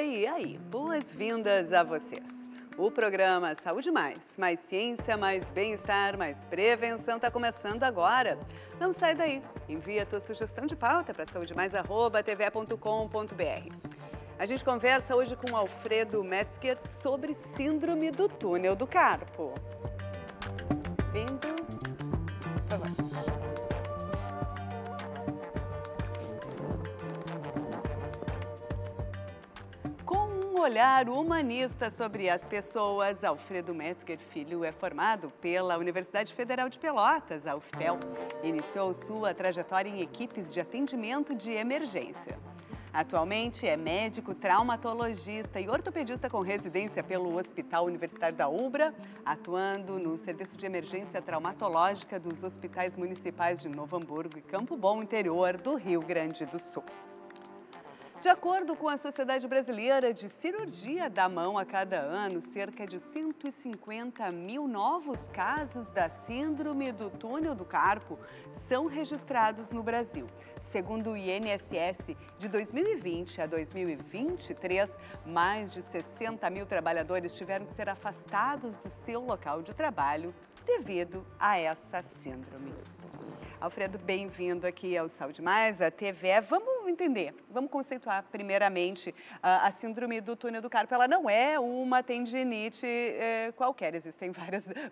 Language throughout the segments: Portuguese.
Oi, e aí? Boas-vindas a vocês. O programa Saúde Mais ciência, mais bem-estar, mais prevenção está começando agora. Não sai daí. Envia a tua sugestão de pauta para saudemais@tve.com.br. A gente conversa hoje com o Alfredo Metzger sobre síndrome do túnel do carpo. Vindo, por favor. Olhar humanista sobre as pessoas, Alfredo Metzger Filho é formado pela Universidade Federal de Pelotas, a UFPEL. Iniciou sua trajetória em equipes de atendimento de emergência. Atualmente é médico, traumatologista e ortopedista com residência pelo Hospital Universitário da UBRA, atuando no Serviço de Emergência Traumatológica dos Hospitais Municipais de Novo Hamburgo e Campo Bom, interior do Rio Grande do Sul. De acordo com a Sociedade Brasileira de Cirurgia da Mão, a cada ano, cerca de 150 mil novos casos da síndrome do túnel do carpo são registrados no Brasil. Segundo o INSS, de 2020 a 2023, mais de 60 mil trabalhadores tiveram que ser afastados do seu local de trabalho devido a essa síndrome. Alfredo, bem-vindo aqui ao Saúde Mais, a TVE. Vamos entender, vamos conceituar primeiramente a síndrome do túnel do carpo. Ela não é uma tendinite qualquer, existem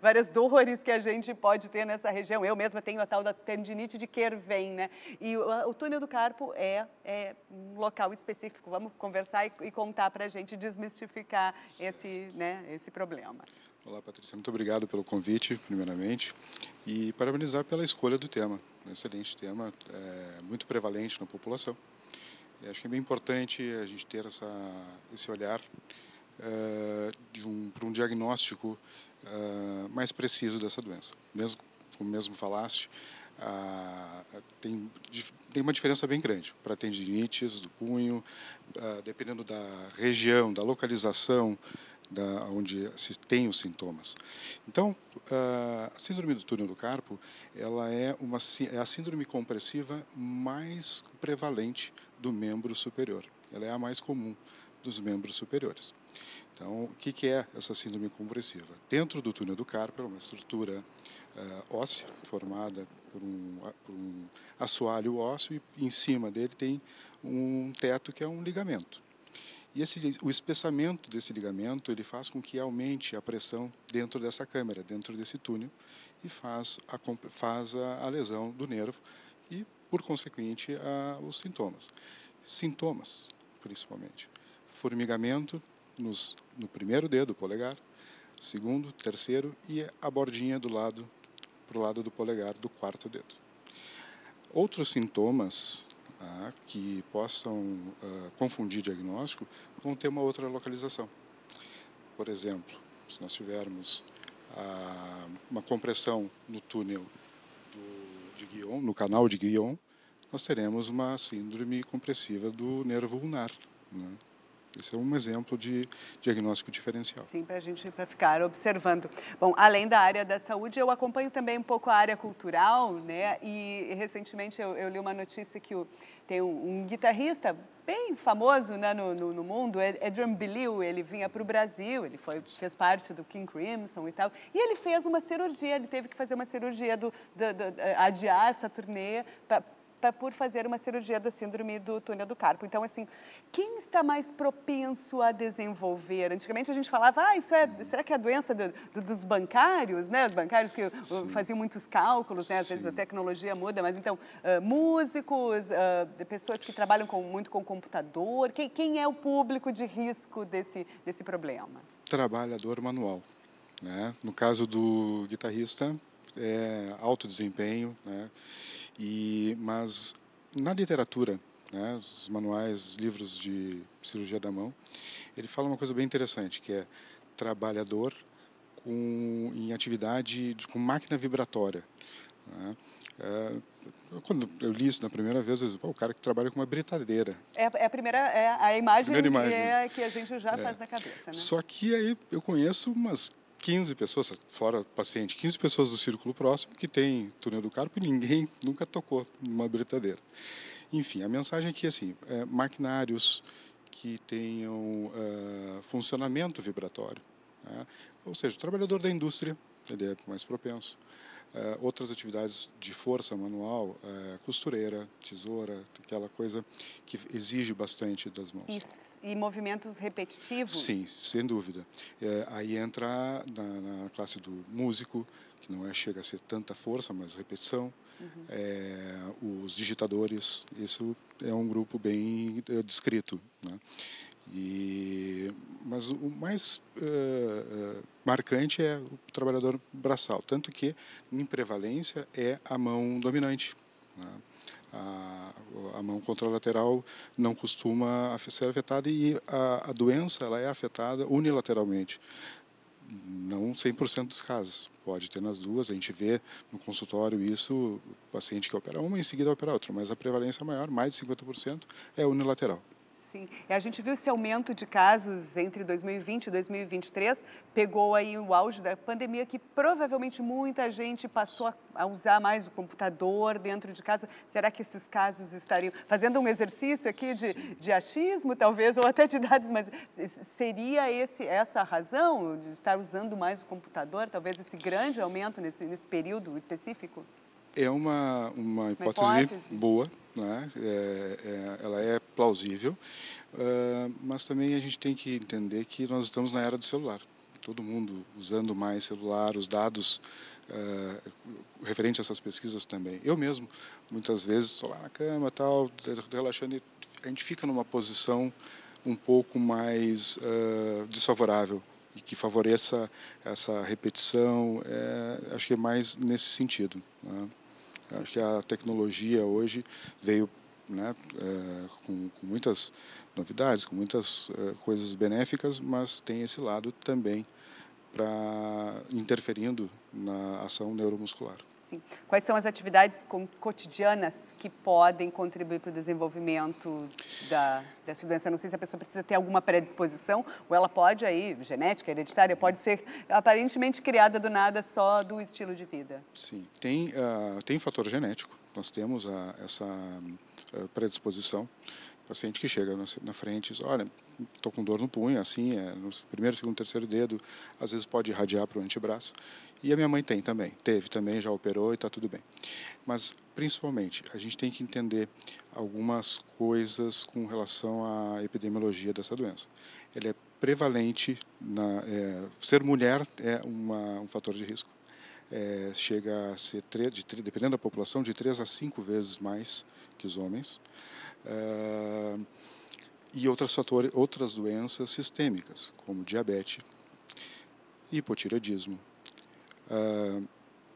várias dores que a gente pode ter nessa região. Eu mesma tenho a tal da tendinite de Kerven, né? E o túnel do carpo é um local específico. Vamos conversar e contar para a gente, desmistificar esse problema. Olá, Patrícia. Muito obrigado pelo convite, primeiramente, e parabenizar pela escolha do tema. Um excelente tema, muito prevalente na população. E acho que é bem importante a gente ter esse olhar para um diagnóstico mais preciso dessa doença. Como mesmo falaste, tem uma diferença bem grande para tendinites do punho, dependendo da região, da localização, onde se tem os sintomas. Então, a síndrome do túnel do carpo, ela é a síndrome compressiva mais prevalente do membro superior. Ela é a mais comum dos membros superiores. Então, o que é essa síndrome compressiva? Dentro do túnel do carpo, é uma estrutura óssea formada por um assoalho ósseo e em cima dele tem um teto que é um ligamento. E o espessamento desse ligamento ele faz com que aumente a pressão dentro dessa câmara, dentro desse túnel, e faz a lesão do nervo e, por consequente, os sintomas. Sintomas, principalmente. Formigamento no primeiro dedo, o polegar, segundo, terceiro e a bordinha para o lado do polegar do quarto dedo. Outros sintomas que possam confundir diagnóstico, vão ter uma outra localização. Por exemplo, se nós tivermos uma compressão no túnel de Guion, no canal de Guion, nós teremos uma síndrome compressiva do nervo ulnar, né? Esse é um exemplo de diagnóstico diferencial. Sim, para a gente ficar observando. Bom, além da área da saúde, eu acompanho também um pouco a área cultural, né? E recentemente eu li uma notícia que tem um guitarrista bem famoso, né, no mundo, Adrian Belew. Ele vinha para o Brasil, ele fez parte do King Crimson e tal, e ele fez uma cirurgia, ele teve que fazer uma cirurgia adiar essa turnê por fazer uma cirurgia da síndrome do túnel do carpo. Então, assim, quem está mais propenso a desenvolver? Antigamente a gente falava, será que é a doença dos bancários, né? Os bancários que faziam muitos cálculos, né? Às vezes a tecnologia muda, mas então, músicos, pessoas que trabalham muito com computador, quem é o público de risco desse problema? Trabalhador manual, né? No caso do guitarrista, é alto desempenho, né? Mas na literatura, né, os manuais, livros de cirurgia da mão, ele fala uma coisa bem interessante, que é trabalhador em atividade com máquina vibratória, né? Quando eu li isso na primeira vez, eu disse, o cara que trabalha com uma britadeira. É a imagem imagem. Que a gente já faz na cabeça, né? Só que aí eu conheço umas 15 pessoas, fora paciente, 15 pessoas do círculo próximo que tem túnel do carpo e ninguém nunca tocou numa britadeira. Enfim, a mensagem é que, assim, maquinários que tenham funcionamento vibratório, né? Ou seja, o trabalhador da indústria, ele é mais propenso. Outras atividades de força manual, costureira, tesoura, aquela coisa que exige bastante das mãos. E movimentos repetitivos? Sim, sem dúvida. Aí entra na classe do músico, que não chega a ser tanta força, mas repetição. Os digitadores, isso é um grupo bem descrito, né? Mas o mais marcante é o trabalhador braçal, tanto que, em prevalência, é a mão dominante, né? A mão contralateral não costuma ser afetada e a doença ela é afetada unilateralmente. Não 100% dos casos, pode ter nas duas, a gente vê no consultório isso, o paciente que opera uma, em seguida opera outra, mas a prevalência maior, mais de 50%, é unilateral. Sim, a gente viu esse aumento de casos entre 2020 e 2023, pegou aí o auge da pandemia, que provavelmente muita gente passou a usar mais o computador dentro de casa. Será que esses casos estariam fazendo um exercício aqui de achismo, talvez, ou até de dados, mas seria essa a razão de estar usando mais o computador, talvez esse grande aumento nesse período específico? É uma hipótese boa, né? Ela é plausível, mas também a gente tem que entender que nós estamos na era do celular. Todo mundo usando mais celular, os dados referente a essas pesquisas também. Eu mesmo, muitas vezes, estou lá na cama, tal, relaxando, e a gente fica numa posição um pouco mais desfavorável e que favoreça essa repetição, acho que é mais nesse sentido, né? Acho que a tecnologia hoje veio, né, com muitas novidades, com muitas coisas benéficas, mas tem esse lado também interferindo na ação neuromuscular. Sim. Quais são as atividades cotidianas que podem contribuir para o desenvolvimento dessa doença? Não sei se a pessoa precisa ter alguma predisposição ou ela pode, aí, genética, hereditária, pode ser aparentemente criada do nada só do estilo de vida. Sim, tem fator genético, nós temos essa predisposição. O paciente que chega na frente e diz, olha, estou com dor no punho, assim, no primeiro, segundo, terceiro dedo, às vezes pode irradiar para o antebraço. E a minha mãe teve também, já operou e está tudo bem. Mas, principalmente, a gente tem que entender algumas coisas com relação à epidemiologia dessa doença. Ela é prevalente, ser mulher é um fator de risco. Chega a ser, dependendo da população, de 3 a 5 vezes mais que os homens. E outras doenças sistêmicas, como diabetes, hipotireoidismo,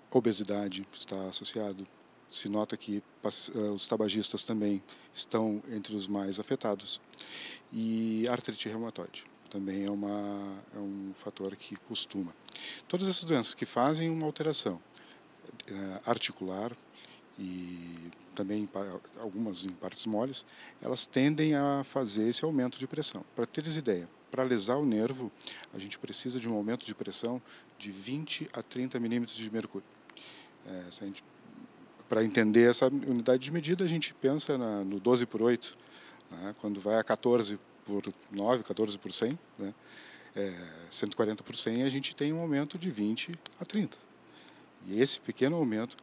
obesidade está associado. Se nota que os tabagistas também estão entre os mais afetados. E artrite reumatoide também é um fator que costuma. Todas essas doenças que fazem uma alteração articular e também algumas em partes moles, elas tendem a fazer esse aumento de pressão. Para teres ideia, para lesar o nervo, a gente precisa de um aumento de pressão de 20 a 30 milímetros de mercúrio. Para entender essa unidade de medida, a gente pensa no 12 por 8, né? Quando vai a 14 por 9, 14 por 100, né? 140 por 100, a gente tem um aumento de 20 a 30. E esse pequeno aumento,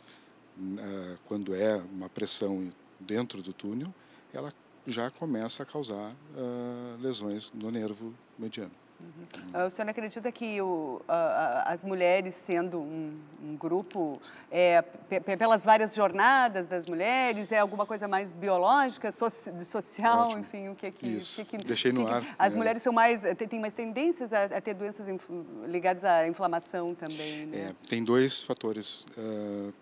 quando é uma pressão dentro do túnel, ela já começa a causar lesões no nervo mediano. O senhor acredita que as mulheres, sendo um grupo, pelas várias jornadas das mulheres, é alguma coisa mais biológica, social, Ótimo. Enfim, o que Isso. Deixei no ar. As mulheres têm mais tendências a ter doenças ligadas à inflamação também, né? Tem dois fatores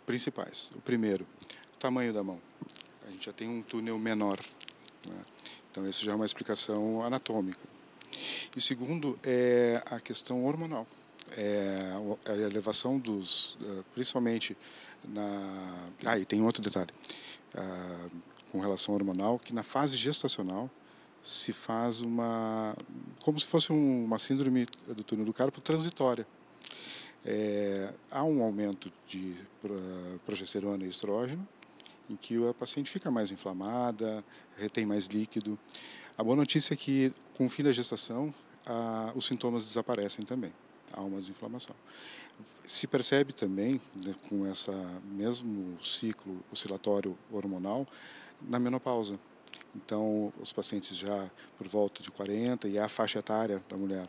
principais. O primeiro, tamanho da mão. A gente já tem um túnel menor, né? Então, isso já é uma explicação anatômica. E segundo é a questão hormonal, a elevação principalmente e tem outro detalhe, com relação hormonal, que na fase gestacional se faz como se fosse uma síndrome do túnel do carpo transitória. Há um aumento de progesterona e estrógeno em que a paciente fica mais inflamada, retém mais líquido. A boa notícia é que, com o fim da gestação, os sintomas desaparecem também. Há uma desinflamação. Se percebe também, né, com esse mesmo ciclo oscilatório hormonal, na menopausa. Então, os pacientes já por volta de 40, e a faixa etária da mulher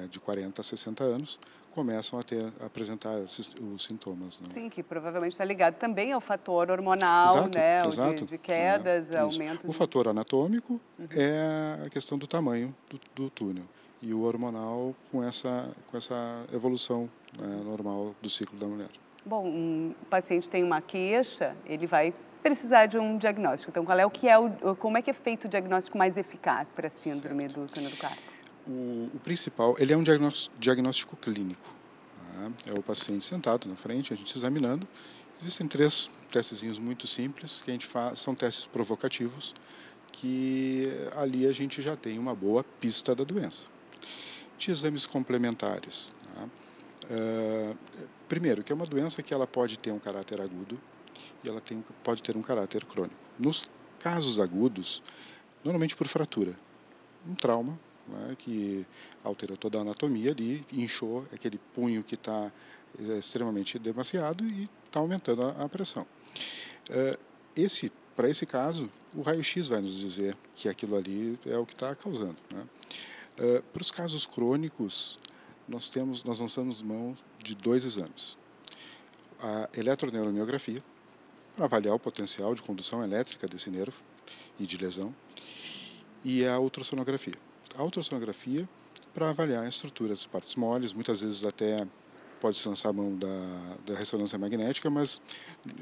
de 40 a 60 anos, começam a apresentar os sintomas. Né? Sim, que provavelmente está ligado também ao fator hormonal, Exato, né? exato. De quedas, Isso. aumento O fator anatômico é a questão do tamanho do túnel. E o hormonal com essa evolução, né, normal do ciclo da mulher. Bom, um paciente tem uma queixa, ele vai precisar de um diagnóstico. Então, como é que é feito o diagnóstico mais eficaz para a síndrome do túnel do carpo? O principal, ele é um diagnóstico clínico. Tá? É o paciente sentado na frente, a gente examinando. Existem 3 testezinhos muito simples que a gente faz, são testes provocativos, que ali a gente já tem uma boa pista da doença. De exames complementares. Tá? Primeiro, que é uma doença que ela pode ter um caráter agudo e ela pode ter um caráter crônico. Nos casos agudos, normalmente por fratura, um trauma, né, que altera toda a anatomia ali, inchou aquele punho que está extremamente demasiado e está aumentando a pressão. Para esse caso, o raio-x vai nos dizer que aquilo ali é o que está causando. Né? Para os casos crônicos, nós lançamos mão de 2 exames. A eletroneuromiografia, para avaliar o potencial de condução elétrica desse nervo e de lesão, e a ultrassonografia. A ultrassonografia para avaliar a estrutura das partes moles, muitas vezes até pode-se lançar a mão da ressonância magnética, mas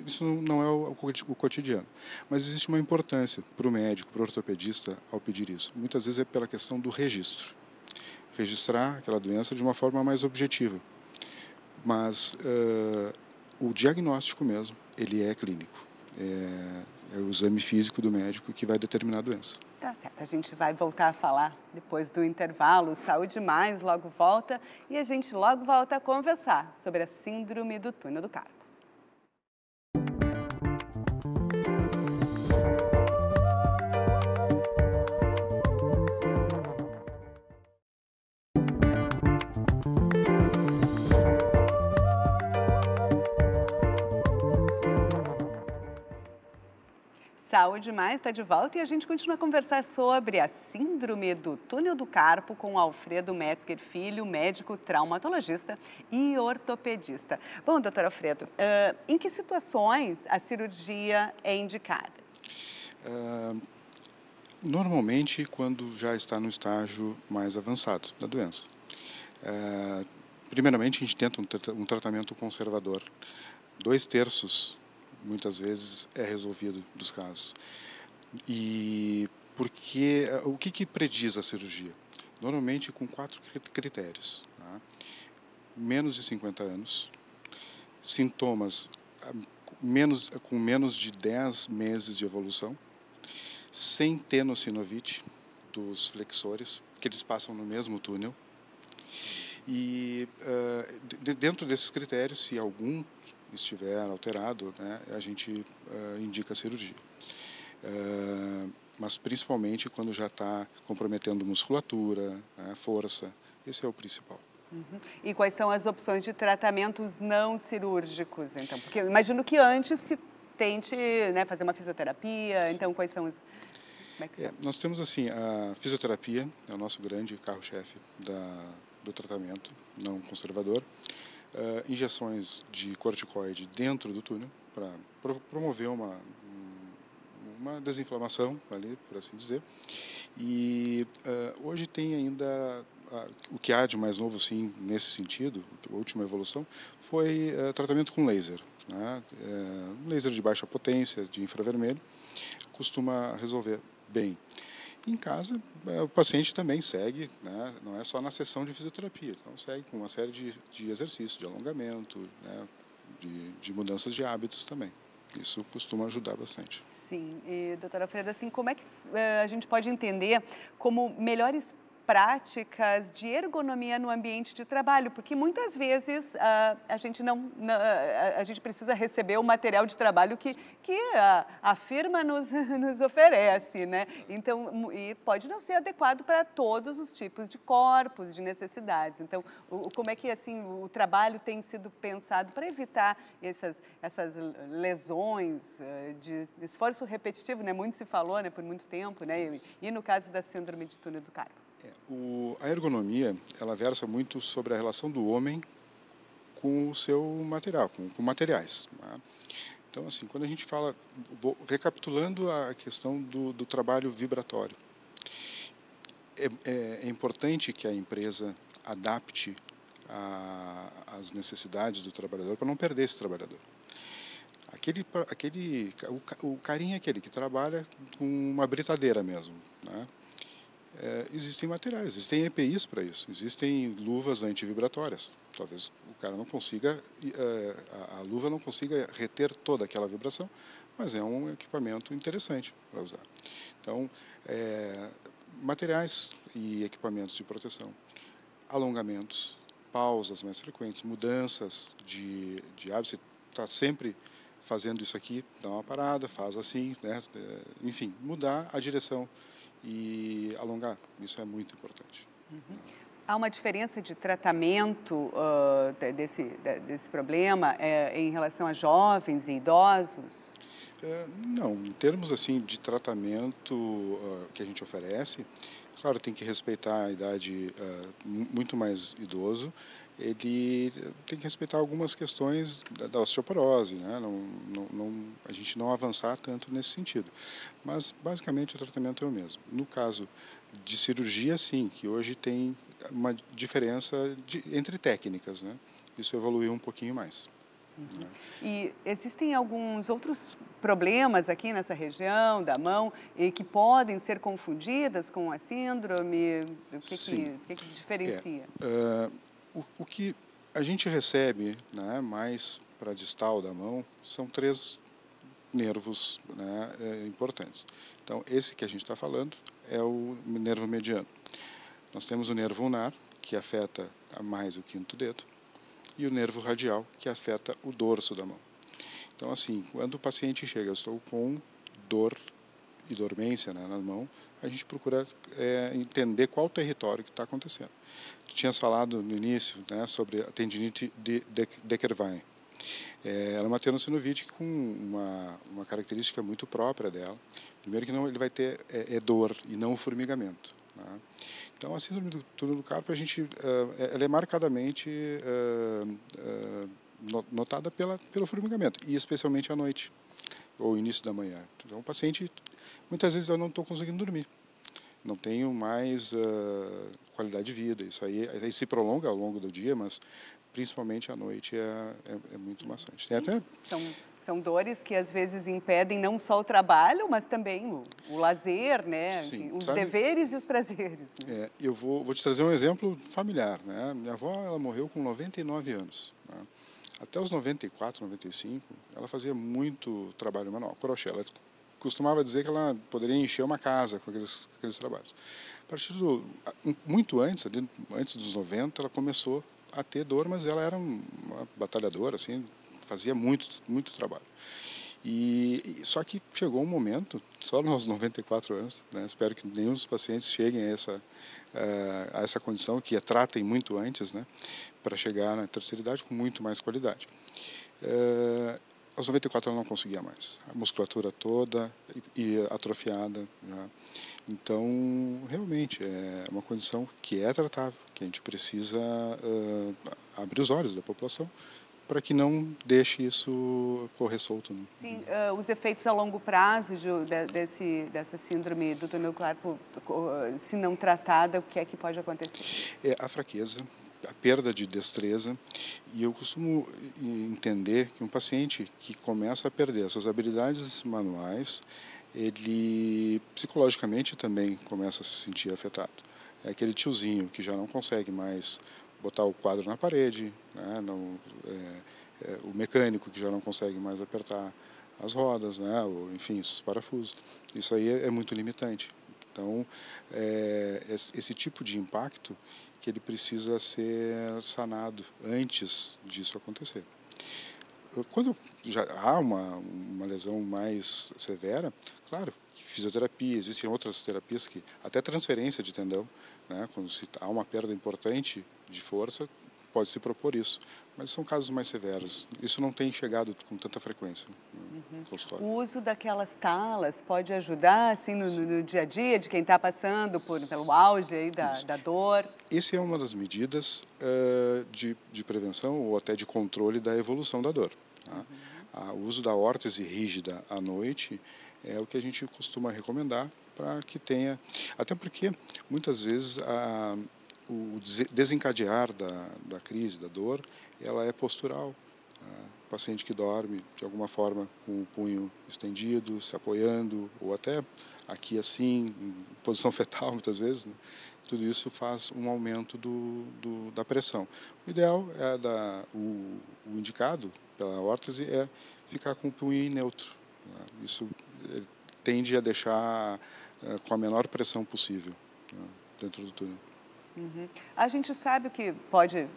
isso não é o cotidiano. Mas existe uma importância para o médico, para o ortopedista, ao pedir isso. Muitas vezes é pela questão do registro. Registrar aquela doença de uma forma mais objetiva. Mas o diagnóstico mesmo, ele é clínico. É o exame físico do médico que vai determinar a doença. Tá certo, a gente vai voltar a falar depois do intervalo. Saúde Mais logo volta e a gente logo volta a conversar sobre a síndrome do túnel do carpo. Saúde Mais está de volta e a gente continua a conversar sobre a síndrome do túnel do carpo com Alfredo Metzger Filho, médico traumatologista e ortopedista. Bom, doutor Alfredo, em que situações a cirurgia é indicada? Normalmente, quando já está no estágio mais avançado da doença. Primeiramente, a gente tenta um tratamento conservador. 2/3 muitas vezes é resolvido dos casos. E o que prediz a cirurgia? Normalmente com 4 critérios. Tá? Menos de 50 anos, sintomas com menos de 10 meses de evolução, sem tenossinovite dos flexores, que eles passam no mesmo túnel. E dentro desses critérios, se algum estiver alterado, né, a gente indica a cirurgia. Mas principalmente quando já está comprometendo musculatura, né, força, esse é o principal. E quais são as opções de tratamentos não cirúrgicos, então? Porque eu imagino que antes se tente, né, fazer uma fisioterapia, então quais são os... Como é que nós temos assim, a fisioterapia é o nosso grande carro-chefe do tratamento não conservador. Injeções de corticoide dentro do túnel para promover uma desinflamação ali, por assim dizer. E hoje tem ainda o que há de mais novo, sim, nesse sentido, a última evolução foi tratamento com laser, né? Laser de baixa potência, de infravermelho, costuma resolver bem. Em casa, o paciente também segue, né? Não é só na sessão de fisioterapia, então segue com uma série de exercícios, de alongamento, né? de mudanças de hábitos também. Isso costuma ajudar bastante. Sim, e doutora Alfredo, assim, como é que a gente pode entender como melhores práticas de ergonomia no ambiente de trabalho, porque muitas vezes a gente precisa receber o material de trabalho que a firma nos oferece, né? Então, e pode não ser adequado para todos os tipos de corpos, de necessidades. Então, como é que assim o trabalho tem sido pensado para evitar essas lesões de esforço repetitivo, né? Muito se falou, né, por muito tempo, né? E no caso da síndrome de túnel do carpo. A ergonomia, ela versa muito sobre a relação do homem com o seu material, com materiais. Né? Então, assim, quando a gente fala, recapitulando a questão do trabalho vibratório, é importante que a empresa adapte as necessidades do trabalhador para não perder esse trabalhador. O carinha é aquele que trabalha com uma britadeira mesmo, né? Existem materiais, existem EPIs para isso, existem luvas antivibratórias. Talvez o cara não consiga, a luva não consiga reter toda aquela vibração, mas é um equipamento interessante para usar. Então, materiais e equipamentos de proteção, alongamentos, pausas mais frequentes, mudanças de hábito. Você está sempre fazendo isso aqui, dá uma parada, faz assim, né? Enfim, mudar a direção e alongar, isso é muito importante. Uhum. Há uma diferença de tratamento desse problema em relação a jovens e idosos? Não, em termos assim de tratamento que a gente oferece, claro, tem que respeitar a idade muito mais idoso, ele tem que respeitar algumas questões da osteoporose, né? A gente não avançar tanto nesse sentido. Mas, basicamente, o tratamento é o mesmo. No caso de cirurgia, sim, que hoje tem uma diferença entre técnicas, né? Isso evoluiu um pouquinho mais. Uhum. Né? E existem alguns outros problemas aqui nessa região da mão e que podem ser confundidas com a síndrome? O que diferencia? O que a gente recebe, né, mais para distal da mão são 3 nervos, né, importantes. Então, esse que a gente está falando é o nervo mediano. Nós temos o nervo ulnar, que afeta mais o 5º dedo, e o nervo radial, que afeta o dorso da mão. Então, assim, quando o paciente chega, eu estou com dor e dormência, né, na mão, a gente procura entender qual território que está acontecendo. Tu tinhas falado no início, né, sobre a tendinite de Dequervain. Ela é uma tenossinovite com uma característica muito própria dela. Primeiro que ele vai ter dor e não o formigamento. Né? Então, a síndrome do túnel do carpo, ela é marcadamente notada pelo formigamento, e especialmente à noite ou início da manhã. Então, o paciente, muitas vezes, eu não estou conseguindo dormir. Não tenho mais qualidade de vida. Isso aí se prolonga ao longo do dia, mas principalmente à noite é muito maçante. Tem até... São dores que às vezes impedem não só o trabalho, mas também o lazer, né? Sim, os deveres e os prazeres. Né? Eu vou te trazer um exemplo familiar, né? Minha avó, ela morreu com 99 anos. Né? Até os 94, 95, ela fazia muito trabalho manual, crochê. Ela costumava dizer que ela poderia encher uma casa com aqueles trabalhos. A partir muito antes, antes dos 90, ela começou a ter dor, mas ela era uma batalhadora, assim, fazia muito trabalho. Só que chegou um momento, só nos 94 anos, né, espero que nenhum dos pacientes cheguem a essa condição, que a tratem muito antes, né, para chegar na terceira idade com muito mais qualidade. Aos 94 ela não conseguia mais, a musculatura toda atrofiada. Já. Então, realmente, é uma condição que é tratável, que a gente precisa abrir os olhos da população para que não deixe isso correr solto. Né? Sim, os efeitos a longo prazo dessa síndrome do túnel do carpo, se não tratada, o que é que pode acontecer? A fraqueza, a perda de destreza, e eu costumo entender que um paciente que começa a perder as suas habilidades manuais, ele psicologicamente também começa a se sentir afetado. É aquele tiozinho que já não consegue mais botar o quadro na parede, né? O mecânico que já não consegue mais apertar as rodas, né? Ou, enfim, os parafusos. Isso aí é muito limitante. Então, esse tipo de impacto que ele precisa ser sanado antes disso acontecer. Quando já há uma lesão mais severa, claro, fisioterapia, existem outras terapias que até transferência de tendão, né, quando há uma perda importante de força, pode se propor isso, mas são casos mais severos. Isso não tem chegado com tanta frequência no consultório. O uso daquelas talas pode ajudar assim no dia a dia de quem está passando pelo auge aí da dor? Essa é uma das medidas de prevenção ou até de controle da evolução da dor. Tá? O uso da órtese rígida à noite é o que a gente costuma recomendar para que tenha... Até porque, muitas vezes, o desencadear da crise, da dor, ela é postural. Tá? O paciente que dorme, de alguma forma, com o punho estendido, se apoiando, ou até aqui assim, em posição fetal, muitas vezes, né? Tudo isso faz um aumento da pressão. O ideal o indicado pela órtese é ficar com o punho neutro. Né? Isso tende a deixar com a menor pressão possível, né, dentro do túnel. A gente sabe que pode,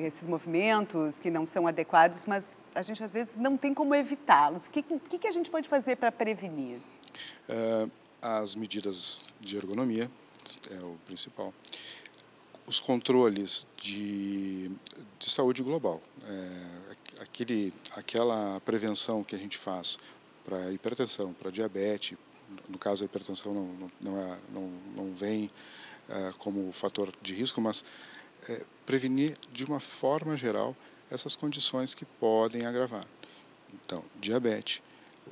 esses movimentos que não são adequados, mas a gente às vezes não tem como evitá-los. O que a gente pode fazer para prevenir? As medidas de ergonomia é o principal. Os controles de saúde global, aquela prevenção que a gente faz para hipertensão, para diabetes, no caso a hipertensão não vem como fator de risco, mas prevenir de uma forma geral essas condições que podem agravar. Então, diabetes,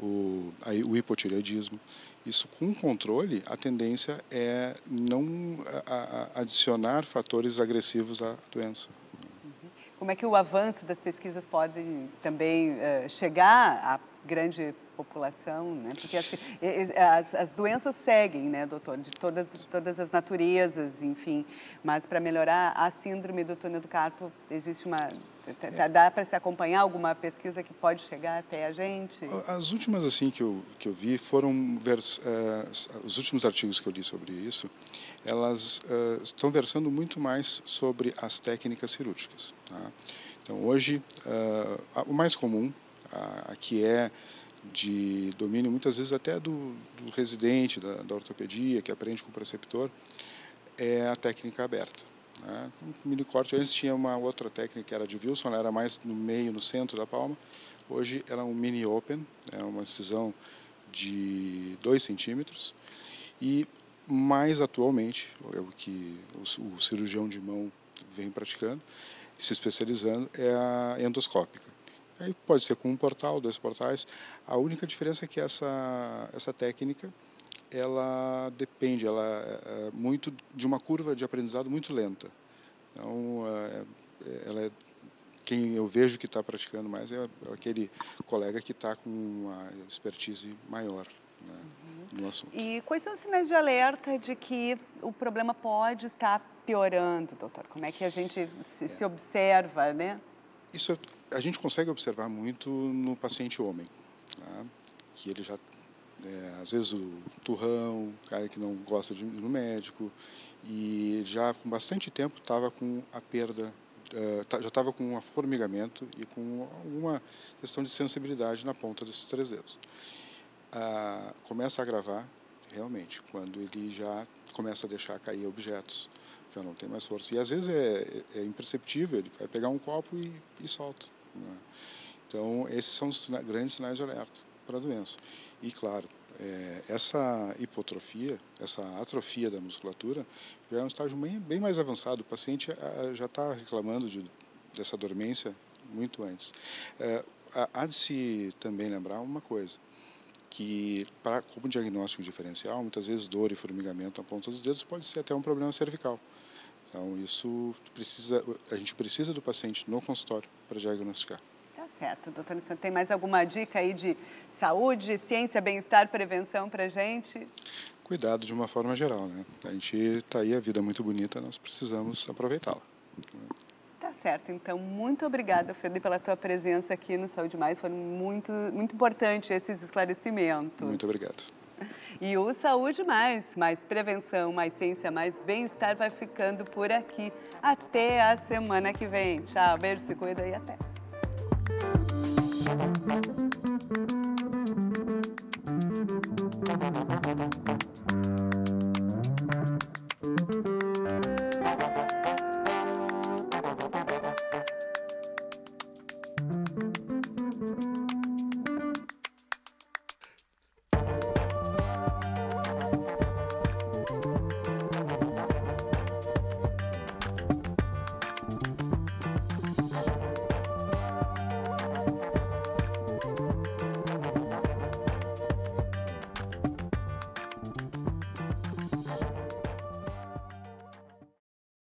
o hipotireoidismo, isso com controle, a tendência é não adicionar fatores agressivos à doença. Como é que o avanço das pesquisas pode também chegar à grande população, né? Porque as doenças seguem, né, doutor, de todas as naturezas, enfim, mas para melhorar a síndrome do túnel do carpo, existe dá para se acompanhar alguma pesquisa que pode chegar até a gente? As últimas assim que eu vi foram os últimos artigos que eu li sobre isso, elas estão versando muito mais sobre as técnicas cirúrgicas. Tá? Então hoje o mais comum, que é de domínio muitas vezes até do residente da ortopedia, que aprende com o preceptor, é a técnica aberta. Né? O mini corte antes tinha uma outra técnica que era de Wilson, ela era mais no meio, no centro da palma. Hoje ela é um mini open, é uma incisão de 2 centímetros, e mais atualmente, o que o cirurgião de mão vem praticando, se especializando, é a endoscópica. Aí pode ser com um portal, 2 portais. A única diferença é que essa técnica, ela depende, ela é muito de uma curva de aprendizado muito lenta. Então, quem eu vejo que está praticando mais é aquele colega que está com uma expertise maior, né, no assunto. E quais são os sinais de alerta de que o problema pode estar piorando, doutor? Como é que a gente se observa, né? Isso a gente consegue observar muito no paciente homem, tá? Que ele já, às vezes o turrão, o cara que não gosta de ir no médico, e já com bastante tempo estava com a perda, já estava com um formigamento e com alguma questão de sensibilidade na ponta desses 3 dedos. Começa a agravar realmente quando ele já começa a deixar cair objetos, já não tem mais força. E às vezes é imperceptível, ele vai pegar um copo e solta. Né? Então, esses são os grandes sinais de alerta para a doença. E, claro, essa hipotrofia, essa atrofia da musculatura, já é um estágio bem mais avançado. O paciente já está reclamando dessa dormência muito antes. Há de se também lembrar uma coisa, que como diagnóstico diferencial, muitas vezes dor e formigamento na ponta dos dedos pode ser até um problema cervical. Então, a gente precisa do paciente no consultório para diagnosticar. Tá certo, doutor. O senhor tem mais alguma dica aí de saúde, ciência, bem-estar, prevenção para a gente? Cuidado de uma forma geral, né? A gente está aí, a vida é muito bonita, nós precisamos aproveitá-la. Tá certo, então, muito obrigada, Fred, pela tua presença aqui no Saúde Mais, foram muito importantes esses esclarecimentos. Muito obrigado. E o Saúde mais prevenção, mais ciência, mais bem-estar vai ficando por aqui. Até a semana que vem. Tchau, beijo, se cuida e até.